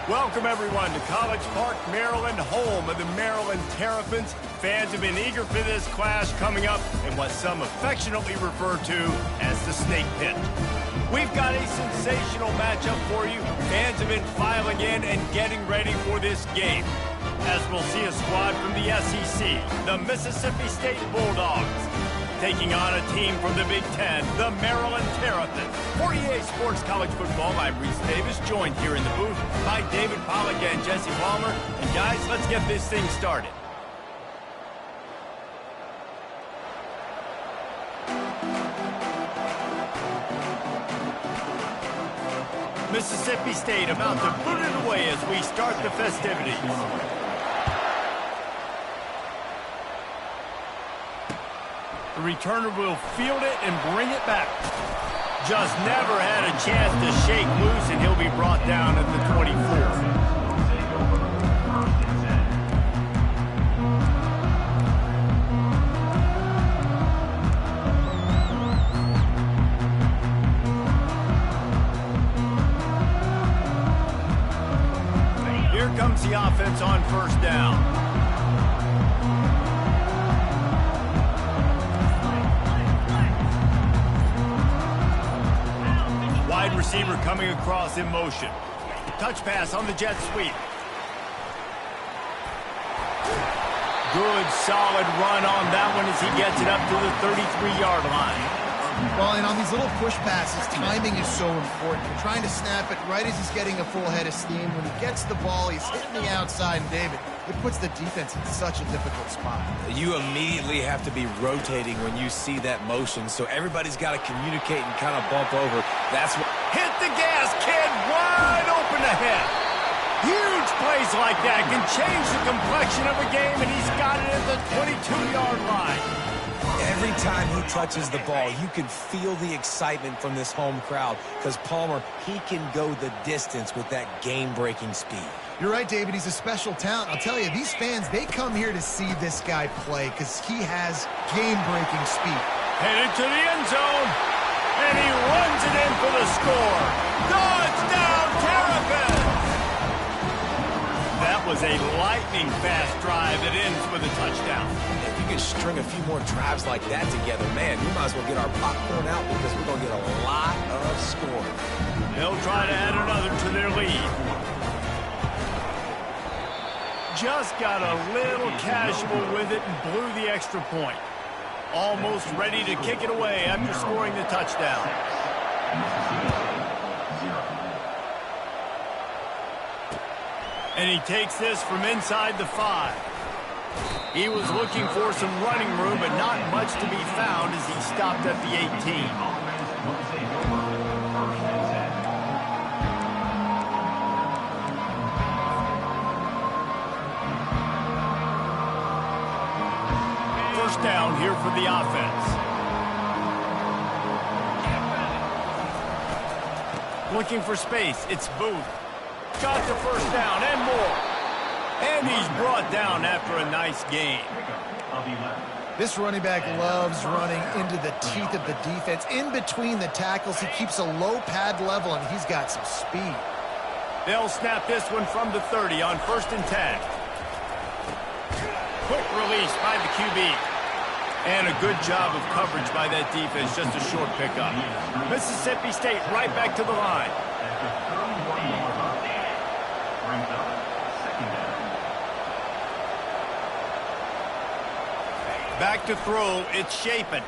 Welcome, everyone, to College Park, Maryland, home of the Maryland Terrapins. Fans have been eager for this clash coming up in what some affectionately refer to as the Snake Pit. We've got a sensational matchup for you. Fans have been filing in and getting ready for this game, as we'll see a squad from the SEC, the Mississippi State Bulldogs, taking on a team from the Big Ten, the Maryland Terrapins. For EA Sports College Football, I'm Reese Davis, joined here in the booth by David Pollack and Jesse Palmer. And guys, let's get this thing started. Mississippi State about to boot it away as we start the festivities. The returner will field it and bring it back. Just never had a chance to shake loose, and he'll be brought down at the 24. Here comes the offense on first down. Wide receiver coming across in motion. Touch pass on the jet sweep. Good, solid run on that one as he gets it up to the 33-yard line. Well, and on these little push passes, timing is so important. You're trying to snap it right as he's getting a full head of steam. When he gets the ball, he's hitting the outside, and David, it puts the defense in such a difficult spot. You immediately have to be rotating when you see that motion, so everybody's got to communicate and kind of bump over. That's what... Hit the gas, kid! Wide open ahead. Huge plays like that can change the complexion of a game, and he's got it at the 22-yard line. Every time he touches the ball, you can feel the excitement from this home crowd because Palmer, he can go the distance with that game-breaking speed. You're right, David. He's a special talent. I'll tell you, these fans, they come here to see this guy play because he has game-breaking speed. Headed to the end zone, and he runs it in for the score. Touchdown, Terrapins! That was a lightning-fast drive that ends with a touchdown. If you can string a few more drives like that together, man, we might as well get our popcorn out because we're going to get a lot of scoring. They'll try to add another to their lead. Just got a little casual with it and blew the extra point. Almost ready to kick it away after scoring the touchdown. And he takes this from inside the 5. He was looking for some running room, but not much to be found as he stopped at the 18. First down here for the offense. Looking for space, it's Booth. Got the first down and more. And he's brought down after a nice gain. This running back loves running into the teeth of the defense. In between the tackles, he keeps a low pad level, and he's got some speed. They'll snap this one from the 30 on 1st and 10. Quick release by the QB. And a good job of coverage by that defense, just a short pickup. Mississippi State right back to the line. Back to throw, it's Shapen.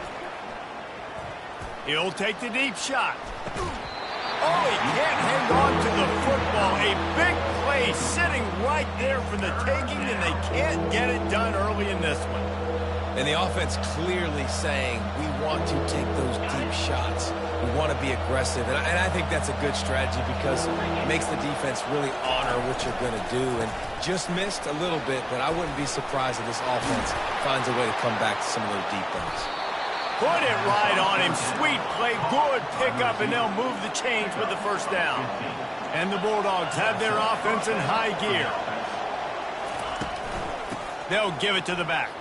He'll take the deep shot. Oh, he can't hang on to the football. A big play sitting right there for the taking, and they can't get it done early in this one. And the offense clearly saying, we want to take those deep shots. We want to be aggressive. And I think that's a good strategy because it makes the defense really honor what you're going to do. And just missed a little bit, but I wouldn't be surprised if this offense finds a way to come back to some of those deep ones. Put it right on him. Sweet play, good pickup, and they'll move the chains with the first down. And the Bulldogs have their offense in high gear. They'll give it to the back.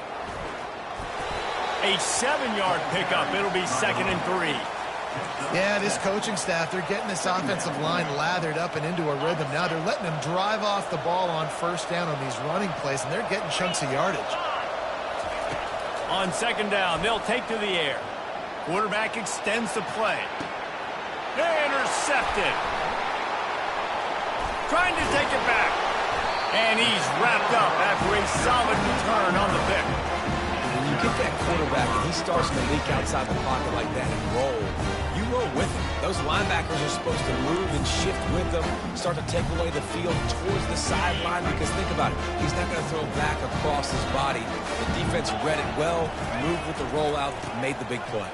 A 7-yard pickup. It'll be 2nd and 3. Yeah, this coaching staff, they're getting this offensive line lathered up and into a rhythm. Now they're letting them drive off the ball on first down on these running plays, and they're getting chunks of yardage. On second down, they'll take to the air. Quarterback extends the play. Intercepted. Trying to take it back. And he's wrapped up after a solid return on the pick. When you get that quarterback and he starts to leak outside the pocket like that and roll, you roll with him. Those linebackers are supposed to move and shift with them, start to take away the field towards the sideline, because think about it, he's not going to throw back across his body. The defense read it well, moved with the rollout, made the big play.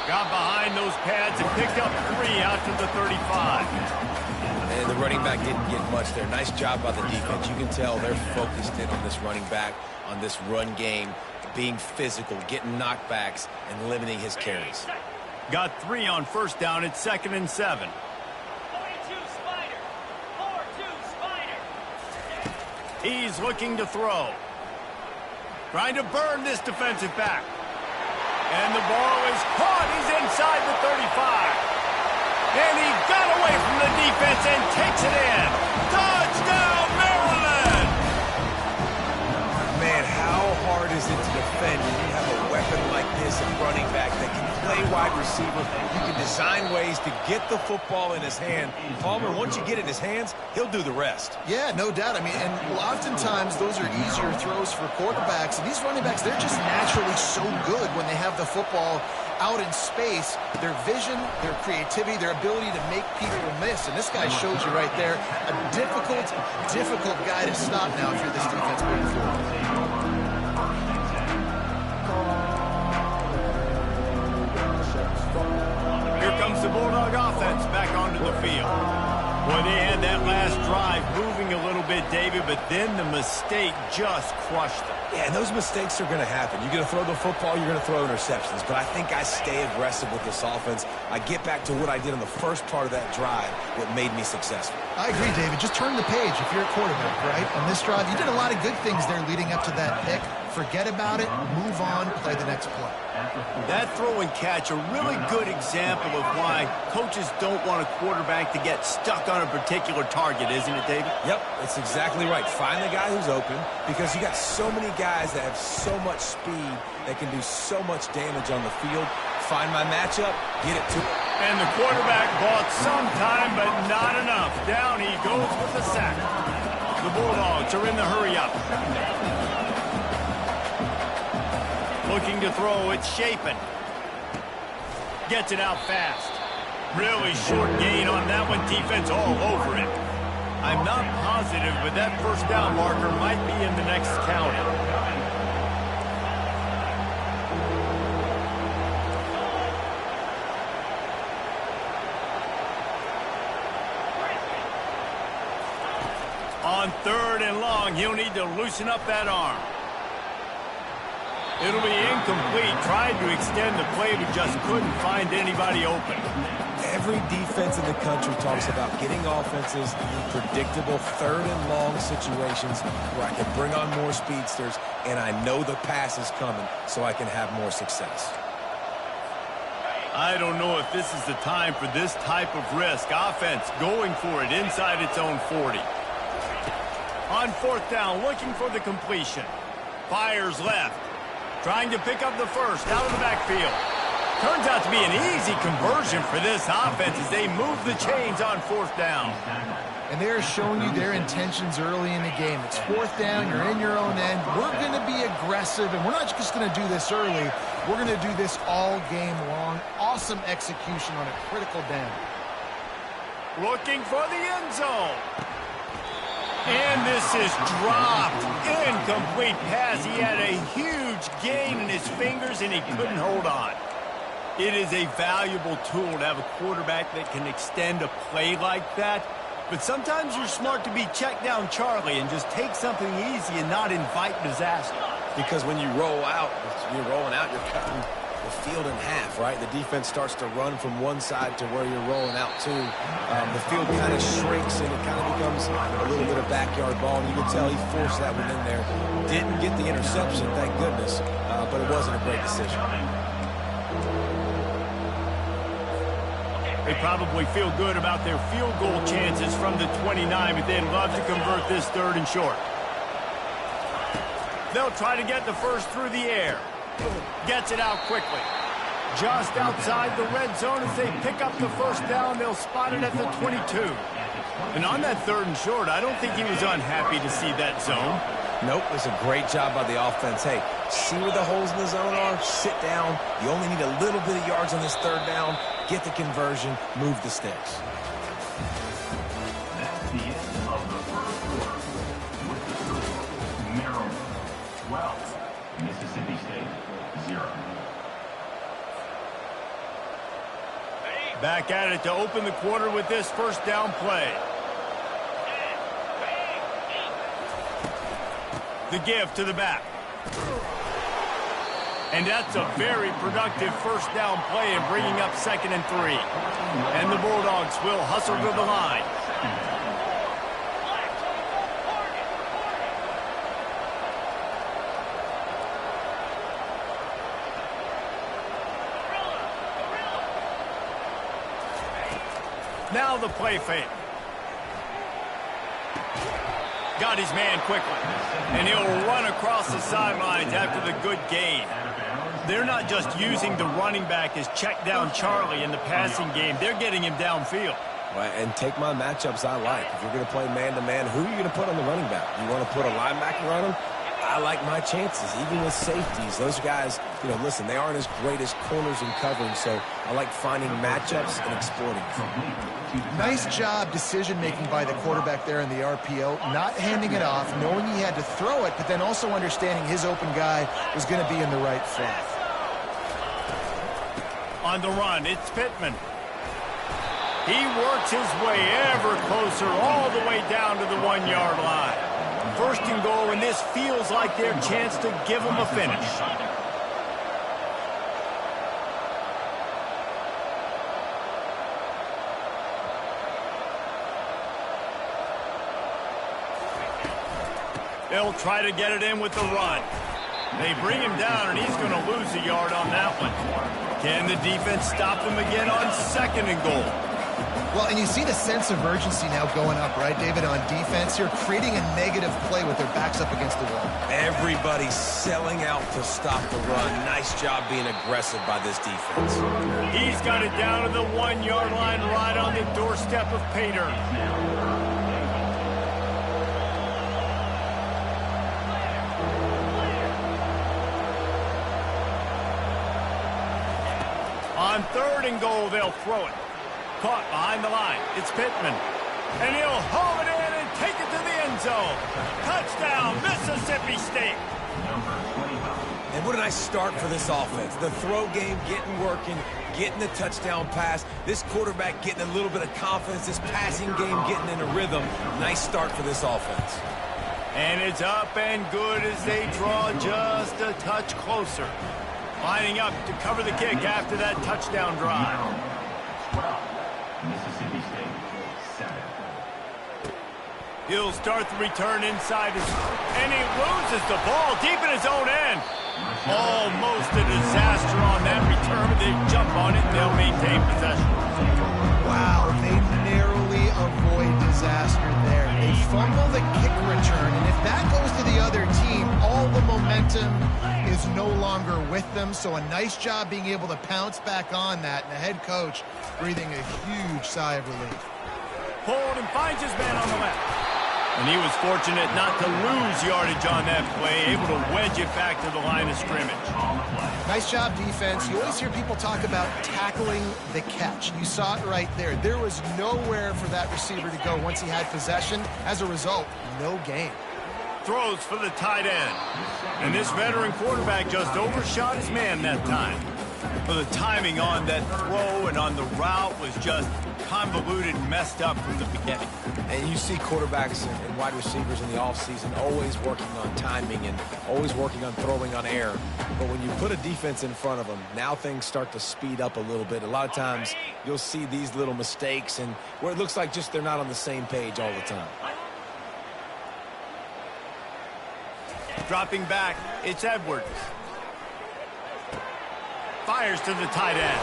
Got behind those pads and picked up 3 out to the 35. And the running back didn't get much there. Nice job by the defense. You can tell they're focused in on this running back, on this run game, being physical, getting knockbacks, and limiting his carries. Got 3 on first down at 2nd and 7. 42 Spider. 4-2 Spider. He's looking to throw. Trying to burn this defensive back. And the ball is caught. He's inside the 35. And he got away from the defense and takes it in. Touchdown, Maryland! Man, how hard is it to defend when you have a weapon like this, a running back that can play wide receiver? You can design ways to get the football in his hand. Palmer, once you get it in his hands, he'll do the rest. Yeah, no doubt. I mean, and oftentimes those are easier throws for quarterbacks. And these running backs, they're just naturally so good when they have the football out in space. Their vision, their creativity, their ability to make people miss. And this guy shows you right there, a difficult guy to stop now if you're this defense moving forward. Here comes the Bulldog offense back onto the field. Boy, they had that last drive moving a little bit, David, but then the mistake just crushed them. Yeah, and those mistakes are going to happen. You're going to throw the football, you're going to throw interceptions. But I think I stay aggressive with this offense. I get back to what I did on the first part of that drive, what made me successful. I agree, David. Just turn the page if you're a quarterback, right? On this drive, you did a lot of good things there leading up to that pick. Forget about it, move on, play the next play. That throw and catch, a really good example of why coaches don't want a quarterback to get stuck on a particular target, isn't it, David? Yep, that's exactly right. Find the guy who's open, because you got so many guys that have so much speed that can do so much damage on the field. Find my matchup, get it to him. And the quarterback bought some time, but not enough. Down he goes with the sack. The Bulldogs are in the hurry-up. Looking to throw, it's Shapen. Gets it out fast. Really short gain on that one, defense all over it. I'm not positive, but that first down marker might be in the next county. On 3rd and long, he'll need to loosen up that arm. It'll be incomplete. Tried to extend the play, but just couldn't find anybody open. Every defense in the country talks about getting offenses in predictable 3rd and long situations where I can bring on more speedsters, and I know the pass is coming, so I can have more success. I don't know if this is the time for this type of risk. Offense going for it inside its own 40. On 4th down, looking for the completion. Fires left. Trying to pick up the first out of the backfield. Turns out to be an easy conversion for this offense as they move the chains on 4th down. And they're showing you their intentions early in the game. It's 4th down, you're in your own end. We're going to be aggressive, and we're not just going to do this early. We're going to do this all game long. Awesome execution on a critical down. Looking for the end zone. And this is dropped. Incomplete pass. He had a huge gain in his fingers, and he couldn't hold on. It is a valuable tool to have a quarterback that can extend a play like that. But sometimes you're smart to be check down Charlie and just take something easy and not invite disaster. Because when you roll out, you're rolling out, you're cutting the field in half, right? The defense starts to run from one side to where you're rolling out to. The field kind of shrinks and it kind of becomes a little bit of backyard ball. And you can tell he forced that one in there. Didn't get the interception, thank goodness, but it wasn't a great decision. They probably feel good about their field goal chances from the 29, but they'd love to convert this 3rd and short. They'll try to get the first through the air. Gets it out quickly. Just outside the red zone as they pick up the first down. They'll spot it at the 22. And on that 3rd and short, I don't think he was unhappy to see that zone. Nope, it was a great job by the offense. Hey, see where the holes in the zone are? Sit down. You only need a little bit of yards on this 3rd down. Get the conversion. Move the sticks. That's the end of the first quarter. With the score, Maryland 12, Mississippi State 0. Back at it to open the quarter with this first down play. The give to the back. And that's a very productive first down play in bringing up 2nd and 3. And the Bulldogs will hustle to the line. Now the play fake. Got his man quickly. And he'll run across the sidelines after the good gain. They're not just using the running back as check down Charlie in the passing game. They're getting him downfield. Right, and take my matchups I like. If you're going to play man-to-man, who are you going to put on the running back? You want to put a linebacker on him? I like my chances, even with safeties. Those guys, listen, they aren't as great as corners and covering, so I like finding matchups and exploiting them. Nice job decision-making by the quarterback there in the RPO, not handing it off, knowing he had to throw it, but then also understanding his open guy was going to be in the right spot. On the run, it's Pittman. He works his way ever closer all the way down to the 1-yard line. 1st and goal, and this feels like their chance to give them a finish. They'll try to get it in with the run. They bring him down, and he's going to lose a yard on that one. Can the defense stop him again on 2nd and goal? Well, and you see the sense of urgency now going up, right, David, on defense. You're creating a negative play with their backs up against the wall. Everybody's selling out to stop the run. Nice job being aggressive by this defense. He's got it down to the 1-yard line right on the doorstep of Pater. On 3rd and goal, they'll throw it. Caught behind the line. It's Pittman. And he'll haul it in and take it to the end zone. Touchdown, Mississippi State. And what a nice start for this offense. The throw game getting working, getting the touchdown pass. This quarterback getting a little bit of confidence. This passing game getting in a rhythm. Nice start for this offense. And it's up and good as they draw just a touch closer. Lining up to cover the kick after that touchdown drive. 12, Mississippi State 7. He'll start the return inside and he loses the ball deep in his own end. Almost a disaster on that return, but they jump on it and they'll maintain possession. Wow, they narrowly avoid disaster there. They fumble the kick return, and if that goes to the other team, all the momentum is no longer with them. So a nice job being able to pounce back on that, and the head coach breathing a huge sigh of relief. Hold and finds his man on the left. And he was fortunate not to lose yardage on that play, able to wedge it back to the line of scrimmage. Nice job, defense. You always hear people talk about tackling the catch. You saw it right there. There was nowhere for that receiver to go once he had possession. As a result, no gain. Throws for the tight end. And this veteran quarterback just overshot his man that time. But the timing on that throw and on the route was just convoluted and messed up from the beginning. And you see quarterbacks and wide receivers in the offseason always working on timing and always working on throwing on air. But when you put a defense in front of them, now things start to speed up a little bit. A lot of times you'll see these little mistakes and where it looks like just they're not on the same page all the time. Dropping back, it's Edwards. Fires to the tight end.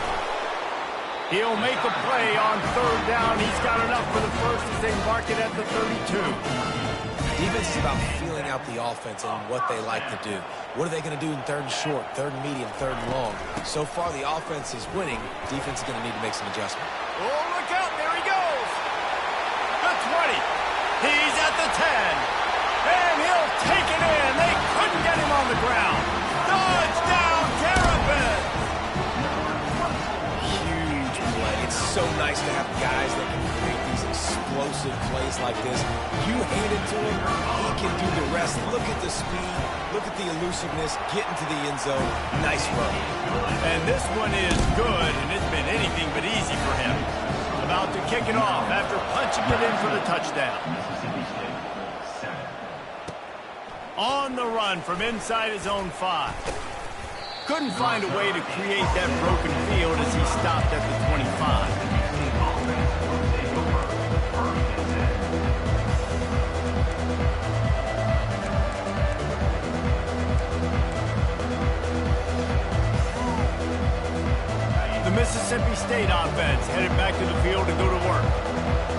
He'll make a play on third down. He's got enough for the first as they mark it at the 32. Defense is about feeling out the offense and what they like to do. What are they going to do in third and short, third and medium, third and long? So far, the offense is winning. Defense is going to need to make some adjustments. Oh, look out. There he goes. The 20. He's at the 10. And he'll take it in. They couldn't get him on the ground. Touchdown, Terrapins. Huge play. It's so nice to have guys that can create these explosive plays like this. You hand it to him, he can do the rest. Look at the speed. Look at the elusiveness. Get into the end zone. Nice run. And this one is good, and it's been anything but easy for him. About to kick it off after punching it in for the touchdown. Mississippi State, 7. On the run from inside his own 5. Couldn't find a way to create that broken field as he stopped at the 25. The Mississippi State offense headed back to the field to go to work.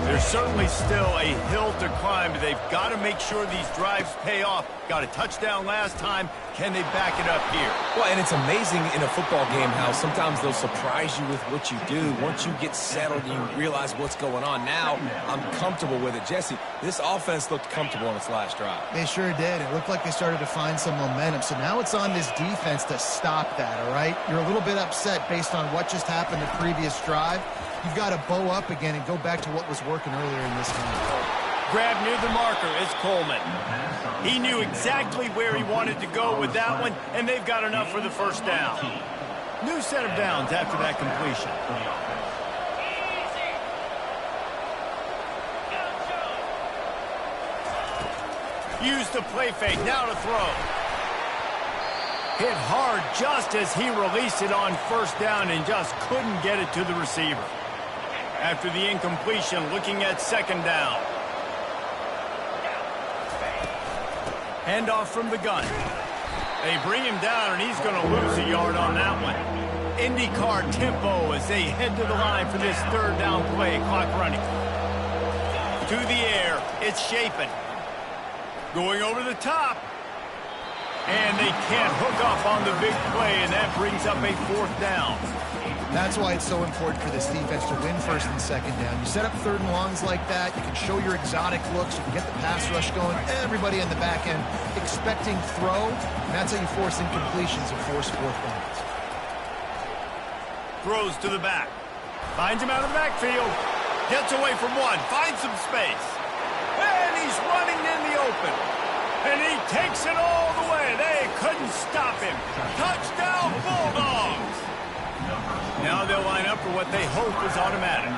There's certainly still a hill to climb, but they've got to make sure these drives pay off. Got a touchdown last time. Can they back it up here? Well, and it's amazing in a football game how sometimes they'll surprise you with what you do. Once you get settled, you realize what's going on. Now, I'm comfortable with it. Jesse, this offense looked comfortable on its last drive. They sure did. It looked like they started to find some momentum. So now it's on this defense to stop that, all right? You're a little bit upset based on what just happened the previous drive. You've got to bow up again and go back to what was working earlier in this game. Grab near the marker is Coleman. He knew exactly where he wanted to go with that one, and they've got enough for the first down. New set of downs after that completion. Use the play fake, now to throw. Hit hard just as he released it on first down and just couldn't get it to the receiver. After the incompletion, looking at second down. Handoff from the gun. They bring him down, and he's going to lose a yard on that one. IndyCar tempo as they head to the line for this third down play. Clock running. To the air. It's Chapin. Going over the top. And they can't hook up on the big play, and that brings up a fourth down. That's why it's so important for this defense to win first and second down. You set up third and longs like that, you can show your exotic looks, you can get the pass rush going, everybody in the back end expecting throw, and that's how you force incompletions and force fourth downs. Throws to the back. Finds him out of the backfield. Gets away from one. Finds some space. And he's running in the open. And he takes it all the way. They couldn't stop him. Touchdown, Bulldogs! Now they'll line up for what they hope is automatic.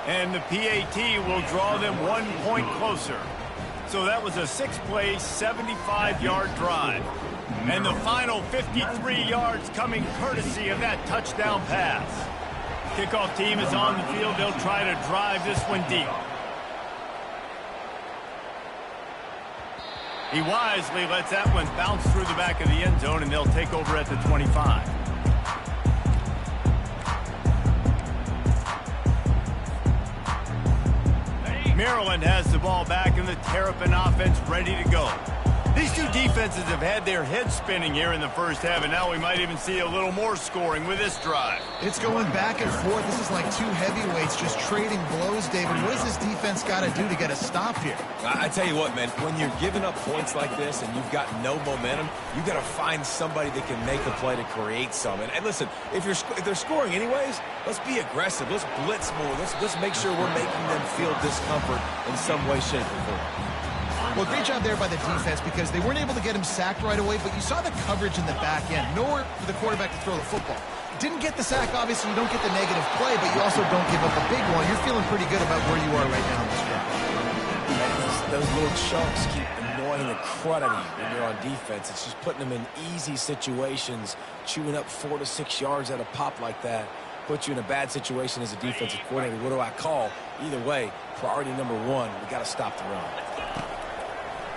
And the PAT will draw them 1 point closer. So that was a 6-play, 75-yard drive. And the final 53 yards coming courtesy of that touchdown pass. Kickoff team is on the field. They'll try to drive this one deep. He wisely lets that one bounce through the back of the end zone, and they'll take over at the 25. Maryland has the ball back, and the Terrapin offense ready to go. These two defenses have had their heads spinning here in the first half, and now we might even see a little more scoring with this drive. It's going back and forth. This is like two heavyweights just trading blows, David. What does this defense got to do to get a stop here? I tell you what, man, when you're giving up points like this and you've got no momentum, you got to find somebody that can make a play to create some. And listen, if they're scoring anyways, let's be aggressive. Let's blitz more. Let's make sure we're making them feel discomfort in some way, shape, or form. Well, great job there by the defense because they weren't able to get him sacked right away, but you saw the coverage in the back end. Nowhere for the quarterback to throw the football. Didn't get the sack, obviously you don't get the negative play, but you also don't give up a big one. You're feeling pretty good about where you are right now in this drive. Those little chunks keep annoying the crud out of you when you're on defense. It's just putting them in easy situations, chewing up 4 to 6 yards at a pop like that. Put you in a bad situation as a defensive coordinator. What do I call? Either way, priority number one, we got to stop the run.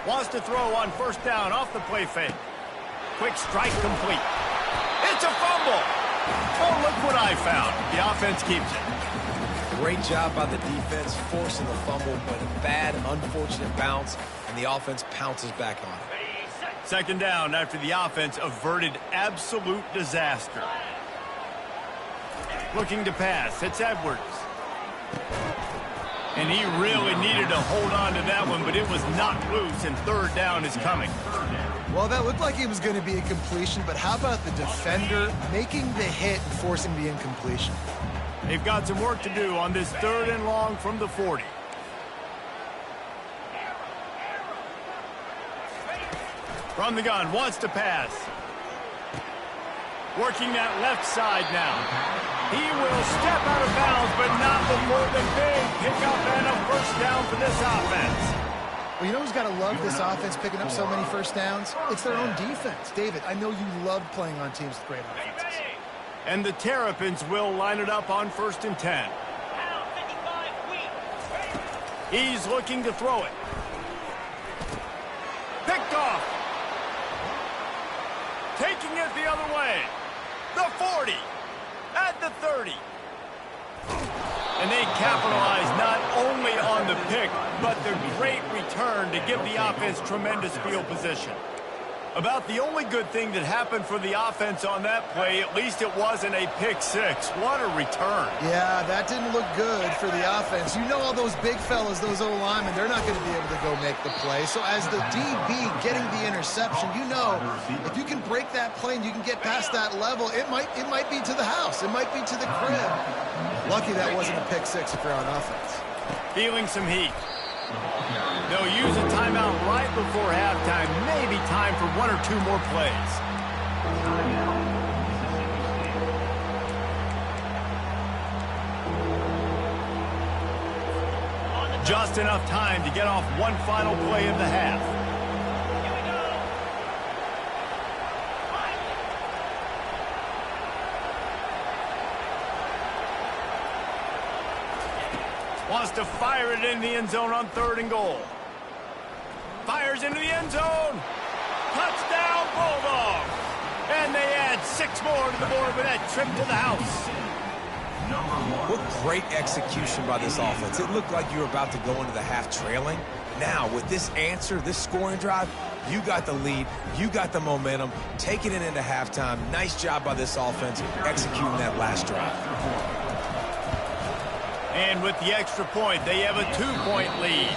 Wants to throw on first down off the play fake. Quick strike complete. It's a fumble. Oh, look what I found. The offense keeps it. Great job by the defense, forcing the fumble, but a bad, unfortunate bounce, and the offense pounces back on it. Second down after the offense averted absolute disaster. Looking to pass. It's Edwards. And he really needed to hold on to that one, but it was knocked loose, and third down is coming. Well, that looked like it was going to be a completion, but how about the defender making the hit and forcing the incompletion? They've got some work to do on this 3rd and long from the 40. From the gun, wants to pass. Working that left side now. He will step out of bounds, but not before the big pickup and a first down for this offense. Well, you know who's got to love this offense picking up so many first downs? It's their own defense. David, I know you love playing on teams with great offenses. And the Terrapins will line it up on 1st and 10. He's looking to throw it. Picked off. Taking it the other way. The 40. At the 30. And they capitalize not only on the pick, but the great return to give the offense tremendous field position. About the only good thing that happened for the offense on that play, at least it wasn't a pick six. What a return. Yeah, that didn't look good for the offense. You know all those big fellas, those O-linemen, they're not going to be able to go make the play. So as the DB getting the interception, you know, if you can break that play and you can get past that level, it might be to the house. It might be to the crib. Lucky that wasn't a pick six if you're on offense. Feeling some heat. They'll use a timeout right before halftime. Maybe time for 1 or 2 more plays. Just enough time to get off one final play of the half. Wants to fire it in the end zone on 3rd and goal. Fires into the end zone. Touchdown, Bulldogs. And they add 6 more to the board with that trip to the house. What great execution by this offense. It looked like you were about to go into the half trailing. Now, with this answer, this scoring drive, you got the lead, you got the momentum, taking it into halftime. Nice job by this offense executing that last drive. And with the extra point, they have a 2-point lead.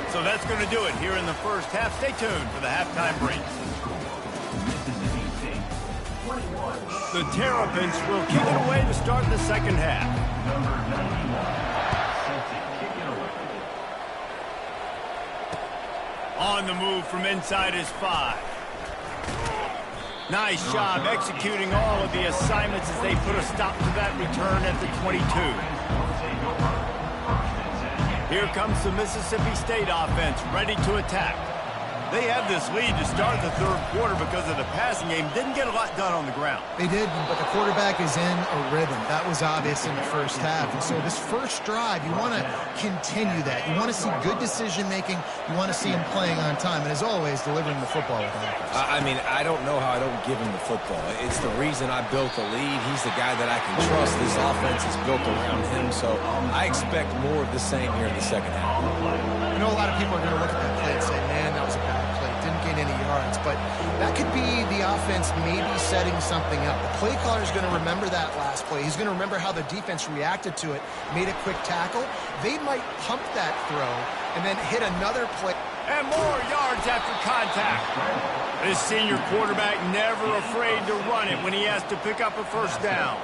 So that's going to do it here in the first half. Stay tuned for the halftime break. The Terrapins will kick it away to start the second half. On the move from inside his 5. Nice job executing all of the assignments as they put a stop to that return at the 22. Here comes the Mississippi State offense, ready to attack. They have this lead to start the 3rd quarter because of the passing game. Didn't get a lot done on the ground. They did, but the quarterback is in a rhythm. That was obvious in the first half. And so this first drive, you want to continue that. You want to see good decision-making. You want to see him playing on time. And as always, delivering the football with accuracy. I mean, I don't know how I don't give him the football. It's the reason I built the lead. He's the guy that I can trust. This offense is built around him. So I expect more of the same here in the second half. I know a lot of people are going to look at that play and say, man, that was a bad play. Didn't gain any yards. But that could be the offense maybe setting something up. The play caller is going to remember that last play. He's going to remember how the defense reacted to it, made a quick tackle. They might pump that throw and then hit another play. And more yards after contact. This senior quarterback never afraid to run it when he has to pick up a first down.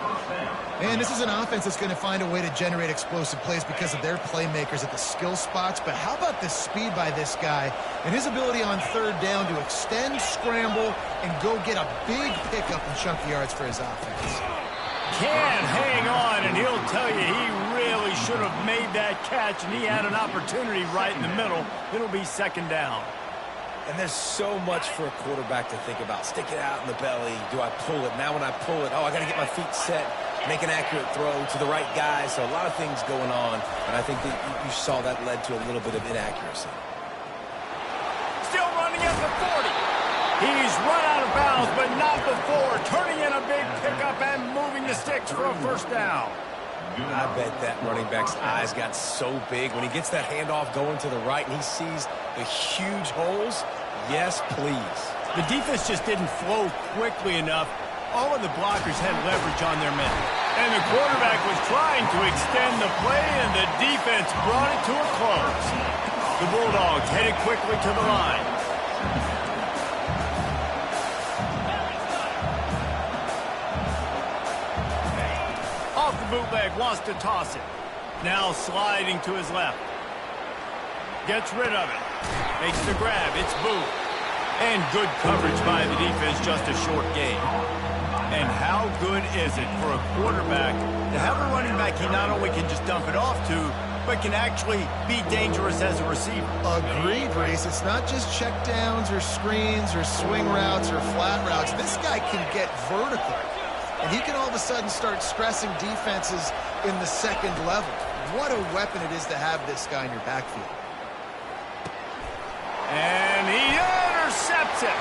And this is an offense that's going to find a way to generate explosive plays because of their playmakers at the skill spots. But how about the speed by this guy and his ability on 3rd down to extend, scramble, and go get a big pickup and chunky yards for his offense? Can hang on, and he'll tell you he really should have made that catch, and he had an opportunity right in the middle. It'll be 2nd down. And there's so much for a quarterback to think about. Stick it out in the belly. Do I pull it? Now when I pull it, I got to get my feet set, make an accurate throw to the right guy. So a lot of things going on, and I think that you saw that led to a little bit of inaccuracy. Still running at the 40. He's run out of bounds, but not before turning in a big pickup and moving the sticks for a first down. I bet that running back's eyes got so big when he gets that handoff going to the right and he sees the huge holes. Yes, please. The defense just didn't flow quickly enough. All of the blockers had leverage on their men. And the quarterback was trying to extend the play, and the defense brought it to a close. The Bulldogs headed quickly to the line. Off the bootleg, wants to toss it. Now sliding to his left. Gets rid of it. Makes the grab. It's Booth. And good coverage by the defense, just a short gain. And how good is it for a quarterback to have a running back he not only can just dump it off to, but can actually be dangerous as a receiver? Agreed, Reese. It's not just check downs or screens or swing routes or flat routes. This guy can get vertical. And he can all of a sudden start stressing defenses in the second level. What a weapon it is to have this guy in your backfield. And he intercepts it.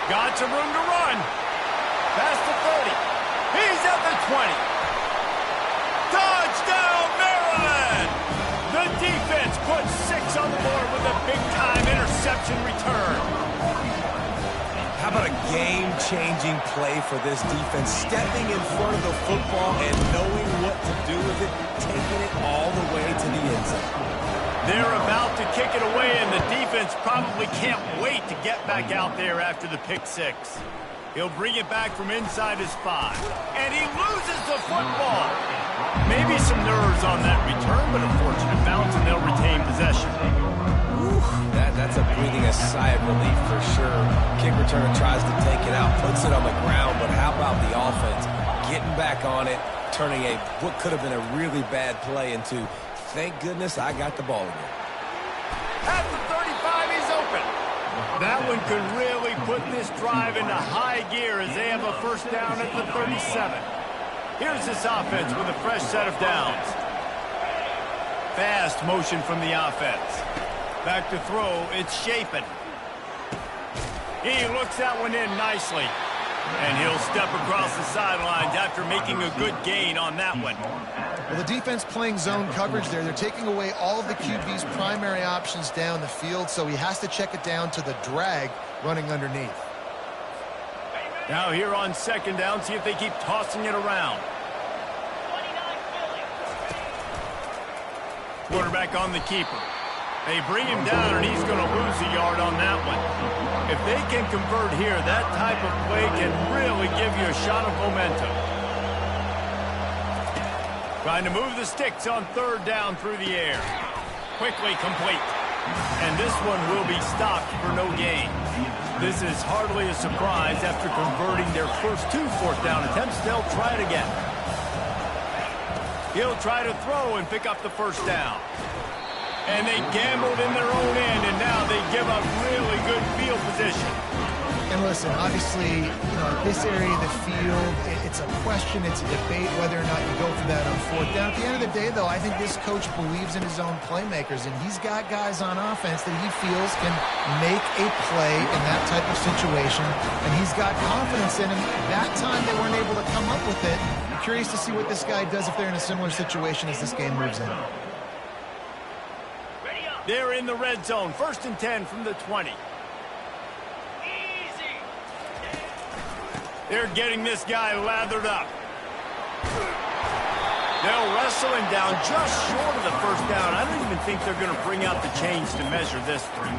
Got some room to run. Past the 30. He's at the 20. Touchdown, Maryland! The defense puts 6 on the board with a big-time interception return. How about a game-changing play for this defense? Stepping in front of the football and knowing what to do with it, taking it all the way to the end zone. They're about to kick it away, and the defense probably can't wait to get back out there after the pick 6. He'll bring it back from inside his 5. And he loses the football. Maybe some nerves on that return, but a fortunate bounce, and they'll retain possession. Whew, that's a breathing a sigh of relief for sure. Kick returner tries to take it out, puts it on the ground, but how about the offense getting back on it, turning what could have been a really bad play into, thank goodness I got the ball again. At the 35, he's open. That one could really put this drive into high gear as they have a first down at the 37. Here's this offense with a fresh set of downs. Fast motion from the offense. Back to throw, it's Shapen. He looks that one in nicely. And he'll step across the sidelines after making a good gain on that one. Well, the defense playing zone coverage there. They're taking away all of the QB's primary options down the field, so he has to check it down to the drag running underneath. Now here on second down, see if they keep tossing it around. Quarterback on the keeper. They bring him down, and he's going to lose a yard on that one. If they can convert here, that type of play can really give you a shot of momentum. Trying to move the sticks on third down through the air. Quickly complete. And this one will be stopped for no gain. This is hardly a surprise after converting their first 2 fourth down attempts. They'll try it again. He'll try to throw and pick up the first down. And they gambled in their own end, and now they give up really good field position. And listen, obviously, this area of the field, it's a question, it's a debate whether or not you go for that on fourth down. At the end of the day, though, I think this coach believes in his own playmakers, and he's got guys on offense that he feels can make a play in that type of situation, and he's got confidence in him. That time they weren't able to come up with it. I'm curious to see what this guy does if they're in a similar situation as this game moves in. They're in the red zone. 1st and 10 from the 20. They're getting this guy lathered up. They'll wrestle him down just short of the first down. I don't even think they're going to bring out the chains to measure this through.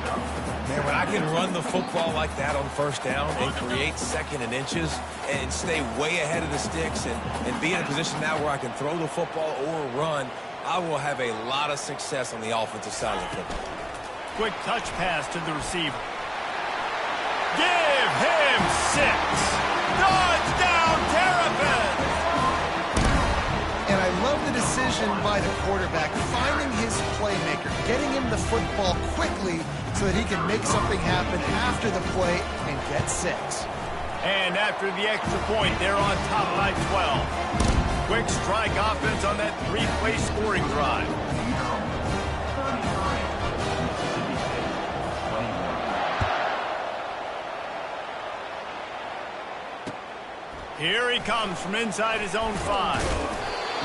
Man, when I can run the football like that on first down and create 2nd and inches and stay way ahead of the sticks and be in a position now where I can throw the football or run, I will have a lot of success on the offensive side of the football. Quick touch pass to the receiver. Give him 6. Touchdown, Terrapins! And I love the decision by the quarterback, finding his playmaker, getting him the football quickly so that he can make something happen after the play and get 6. And after the extra point, they're on top by 12. Quick strike offense on that 3-play scoring drive. Here he comes from inside his own 5.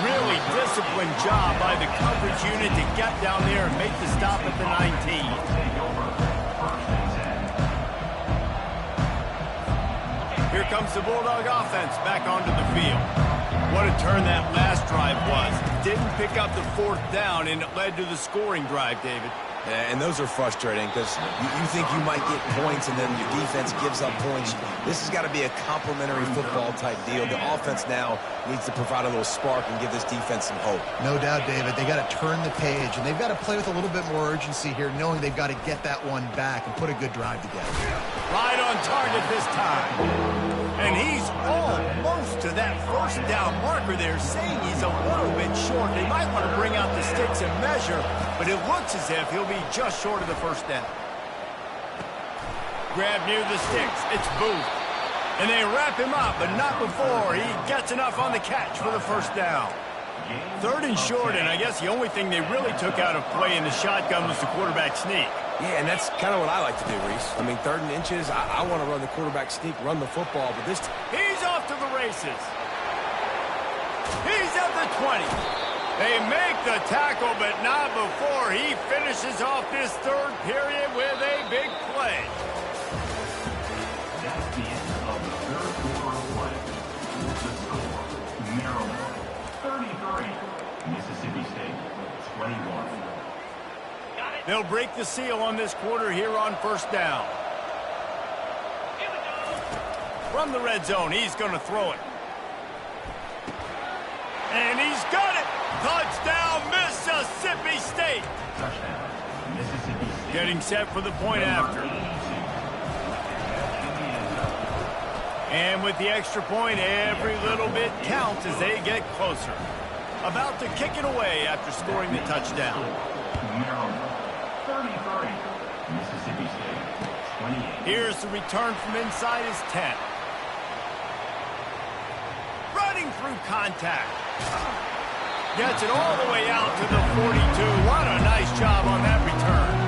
Really disciplined job by the coverage unit to get down there and make the stop at the 19. Here comes the Bulldog offense back onto the field. What a turn that last drive was. Didn't pick up the 4th down, and it led to the scoring drive, David. And those are frustrating because you think you might get points and then your defense gives up points. This has got to be a complementary football type deal. The offense now needs to provide a little spark and give this defense some hope. No doubt, David. They got to turn the page, and they've got to play with a little bit more urgency here, knowing they've got to get that one back and put a good drive together. Right on target this time. And he's almost to that 1st down marker there, saying he's a little bit short. They might want to bring out the sticks and measure, but it looks as if he'll be just short of the 1st down. Grab near the sticks. It's Booth. And they wrap him up, but not before he gets enough on the catch for the 1st down. 3rd and short, and I guess the only thing they really took out of play in the shotgun was the quarterback sneak. Yeah, and that's kind of what I like to do, Reese. I mean, 3rd and inches, I want to run the quarterback sneak, run the football, but this... He's off to the races. He's at the 20. They make the tackle, but not before he finishes off this 3rd period with a big play. That's the end of the 3rd quarter of play. The score, Maryland 33, Mississippi State 21. They'll break the seal on this quarter here on 1st down. From the red zone, he's going to throw it. And he's got it! Touchdown, Mississippi State! Touchdown, Mississippi State. Getting set for the point after. And with the extra point, every little bit counts as they get closer. About to kick it away after scoring the touchdown. Maryland 33, Mississippi State 28. Here's the return from inside his 10. Running through contact. Gets it all the way out to the 42. What a nice job on that return.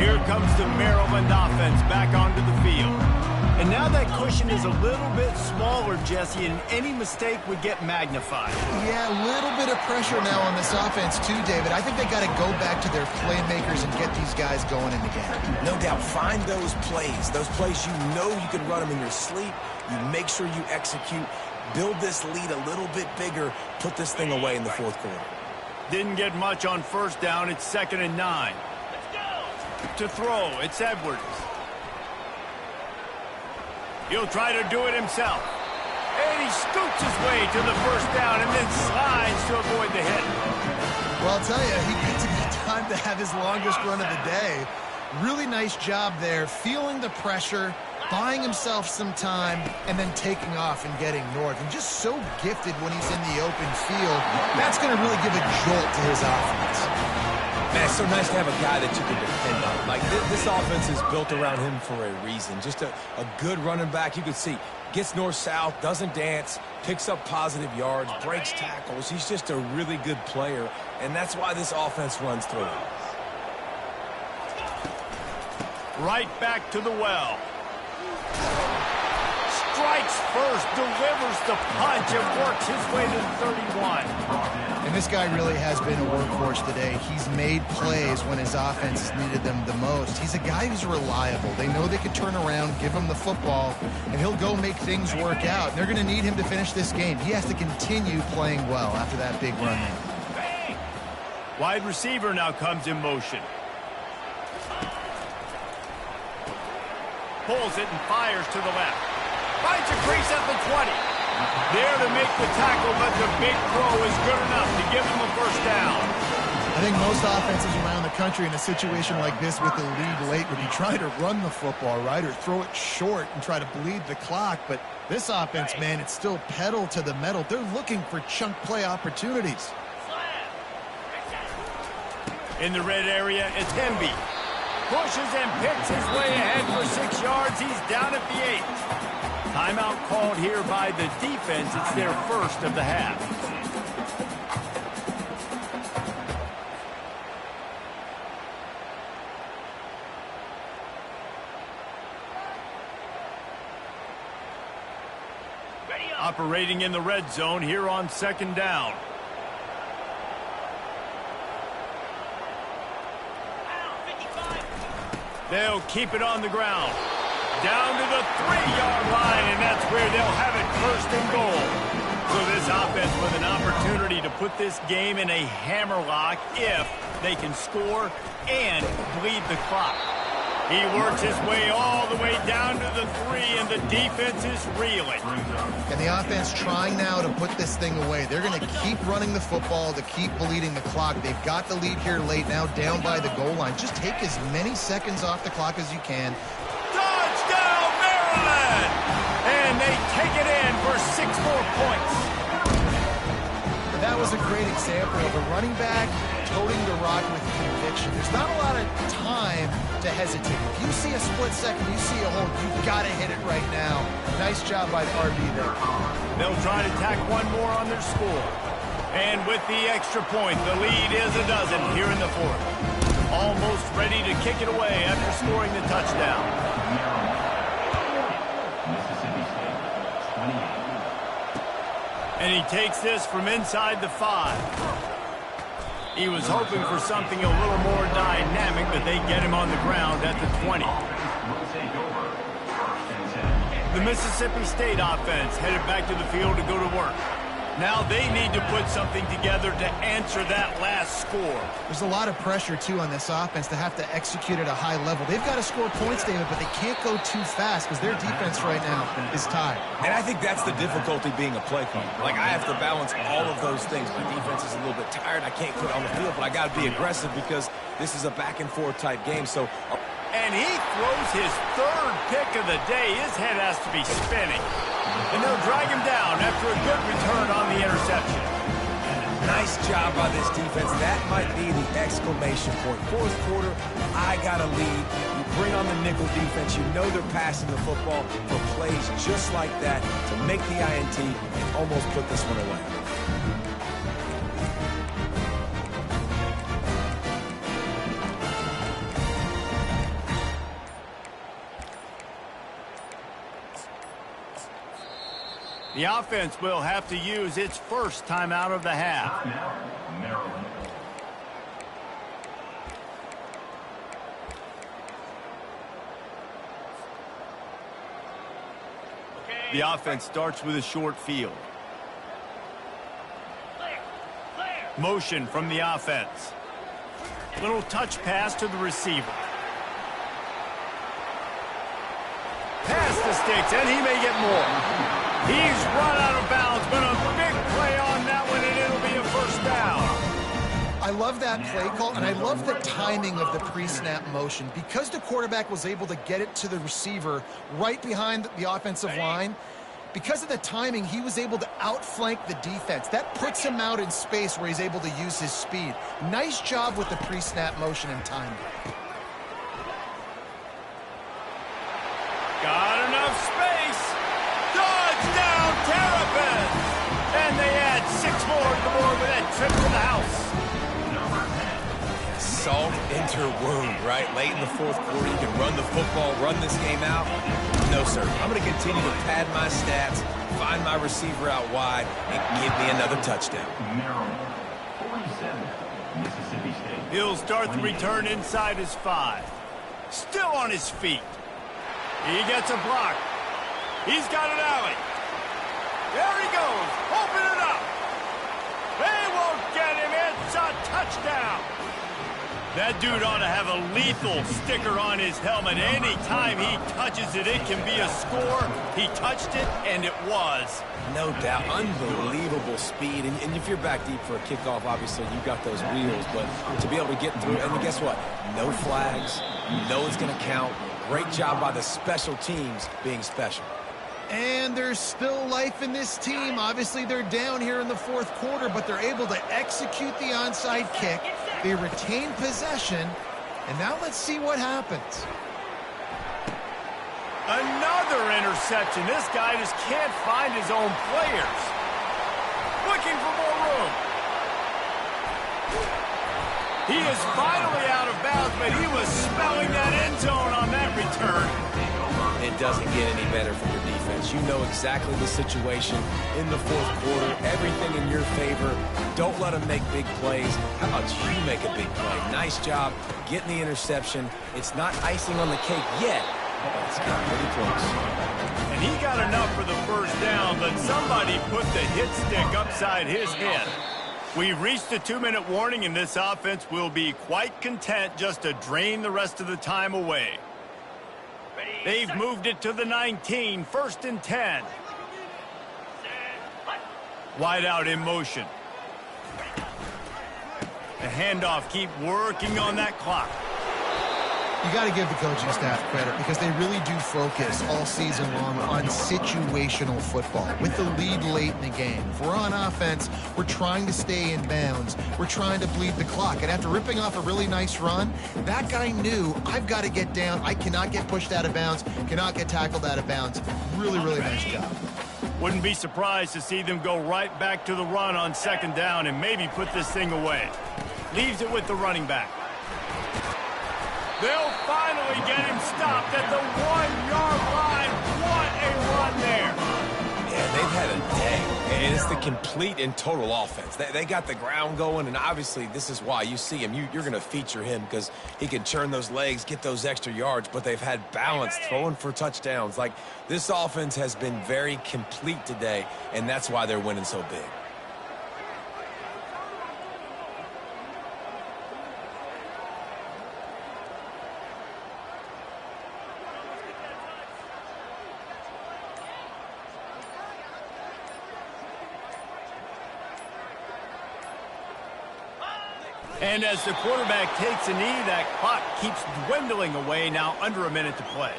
Here comes the Maryland offense back onto the field. And now that cushion is a little bit smaller, Jesse, and any mistake would get magnified. Yeah, a little bit of pressure now on this offense too, David. I think they got to go back to their playmakers and get these guys going in the game. No doubt, find those plays you know you can run them in your sleep. You make sure you execute, build this lead a little bit bigger, put this thing away in the 4th quarter. Didn't get much on 1st down. It's 2nd and 9. To throw, it's Edwards. He'll try to do it himself. And he scoots his way to the 1st down and then slides to avoid the hit. Well, I'll tell you, he gets a good time to have his longest run of the day. Really nice job there, feeling the pressure, buying himself some time, and then taking off and getting north. And just so gifted when he's in the open field. That's going to really give a jolt to his offense. Man, it's so nice to have a guy that you can depend on. Like, this offense is built around him for a reason. Just a good running back. You can see, gets north-south, doesn't dance, picks up positive yards, breaks tackles. He's just a really good player, and that's why this offense runs through him. Right back to the well. Strikes first, delivers the punch, and works his way to the 31. And this guy really has been a workhorse today. He's made plays when his offense has needed them the most. He's a guy who's reliable. They know they can turn around, give him the football, and he'll go make things work out. They're going to need him to finish this game. He has to continue playing well after that big run. Wide receiver now comes in motion. Pulls it and fires to the left. Finds a crease at the 20. There to make the tackle, but the big throw is good enough to give him a 1st down. I think most offenses around the country in a situation like this with the lead late would be trying to run the football, right, or throw it short and try to bleed the clock. But this offense, man, it's still pedal to the metal. They're looking for chunk play opportunities. In the red area, it's Hemby. Pushes and picks his way ahead for 6 yards. He's down at the 8. Timeout called here by the defense. It's their first of the half. Operating in the red zone here on 2nd down. They'll keep it on the ground. Down to the 3-yard line, and that's where they'll have it 1st and goal. So this offense with an opportunity to put this game in a hammerlock if they can score and bleed the clock. He works his way all the way down to the 3, and the defense is reeling. And the offense trying now to put this thing away. They're going to keep running the football to keep bleeding the clock. They've got the lead here late, now down by the goal line. Just take as many seconds off the clock as you can. Touchdown, Maryland! And they take it in for 6 more points. That was a great example of a running back toting the rock with conviction. There's not a lot of time to hesitate. If you see a split second, you see a hold, you've got to hit it right now. Nice job by the RB there. They'll try to tack one more on their score. And with the extra point, the lead is a dozen here in the 4th. Almost ready to kick it away after scoring the touchdown. Mississippi State, 28. And he takes this from inside the 5. He was hoping for something a little more dynamic, but they get him on the ground at the 20. The Mississippi State offense headed back to the field to go to work. Now they need to put something together to answer that last score. There's a lot of pressure, too, on this offense to have to execute at a high level. They've got to score points, David, but they can't go too fast because their defense right now is tied. And I think that's the difficulty being a play caller. Like, I have to balance all of those things. My defense is a little bit tired. I can't put it on the field, but I got to be aggressive because this is a back-and-forth type game. So, and he throws his 3rd pick of the day. His head has to be spinning. And they'll drag him down after a good return on the interception. Nice job by this defense. That might be the exclamation point. 4th quarter, I got a lead. You bring on the nickel defense. You know they're passing the football for plays just like that to make the INT and almost put this one away. The offense will have to use its first timeout of the half. Maryland. The offense starts with a short field. Motion from the offense. Little touch pass to the receiver. Pass the sticks, and he may get more. He's run out of bounds, but a big play on that one, and it'll be a 1st down. I love that play call, and I love the timing of the pre-snap motion. Because the quarterback was able to get it to the receiver right behind the offensive line, because of the timing, he was able to outflank the defense. That puts him out in space where he's able to use his speed. Nice job with the pre-snap motion and timing. Got enough space. Touchdown, Terrapins! And they add 6 more to the board with that trip to the house. Salt enter wound, right? Late in the 4th quarter, you can run the football, run this game out. No, sir. I'm going to continue to pad my stats, find my receiver out wide, and give me another touchdown. Maryland, 47. Mississippi State. He'll start the return inside his 5. Still on his feet. He gets a block. He's got an alley. There he goes. Open it up. They won't get him. It's a touchdown. That dude ought to have a lethal sticker on his helmet. Anytime he touches it, it can be a score. He touched it, and it was. No doubt. Unbelievable speed. And if you're back deep for a kickoff, obviously, you've got those wheels. But to be able to get through, and guess what? No flags. You know it's going to count. Great job by the special teams being special. And there's still life in this team. Obviously, they're down here in the 4th quarter, but they're able to execute the onside kick. They retain possession. And now let's see what happens. Another interception. This guy just can't find his own players. Looking for more room. He is finally out of bounds, but he was smelling that end zone on that return. and it doesn't get any better from your defense. You know exactly the situation in the fourth quarter, everything in your favor. Don't let them make big plays. How about you make a big play? Nice job getting the interception. It's not icing on the cake yet, but it's getting really close. And he got enough for the first down, but somebody put the hit stick upside his head. We've reached a 2-minute warning, and this offense will be quite content just to drain the rest of the time away. They've moved it to the 19, 1st and 10. Wide out in motion. The handoff, keep working on that clock. You got to give the coaching staff credit because they really do focus all season long on situational football with the lead late in the game. If we're on offense, we're trying to stay in bounds. We're trying to bleed the clock. And after ripping off a really nice run, that guy knew, I've got to get down. I cannot get pushed out of bounds, cannot get tackled out of bounds. Really, really nice job. Wouldn't be surprised to see them go right back to the run on 2nd down and maybe put this thing away. Leaves it with the running back. They'll finally get him stopped at the 1-yard line. What a run there. Yeah, they've had a day. And it's the complete and total offense. They got the ground going, and obviously this is why you see him. You're going to feature him because he can churn those legs, get those extra yards, but they've had balance throwing for touchdowns. Like, this offense has been very complete today, and that's why they're winning so big. And as the quarterback takes a knee, that clock keeps dwindling away, now under a minute to play.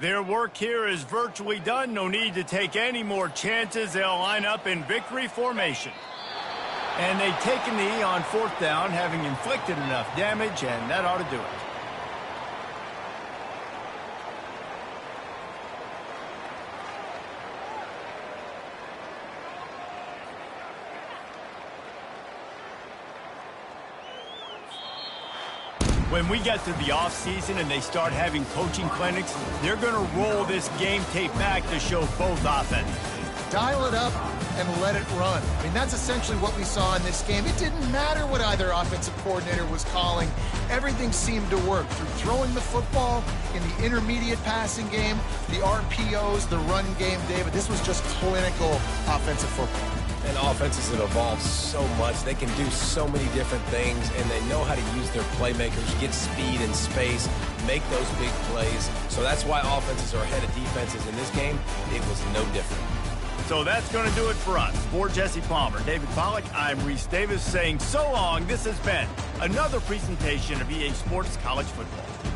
Their work here is virtually done. No need to take any more chances. They'll line up in victory formation. And they take a knee on 4th down, having inflicted enough damage, and that ought to do it. When we get to the offseason and they start having coaching clinics, they're going to roll this game tape back to show both offenses. Dial it up and let it run. I mean, that's essentially what we saw in this game. It didn't matter what either offensive coordinator was calling. Everything seemed to work through throwing the football in the intermediate passing game, the RPOs, the run game, David. This was just clinical offensive football. And offenses have evolved so much. They can do so many different things, and they know how to use their playmakers, get speed and space, make those big plays. So that's why offenses are ahead of defenses in this game. It was no different. So that's going to do it for us. For Jesse Palmer, David Pollack, I'm Reese Davis saying so long. This has been another presentation of EA Sports College Football.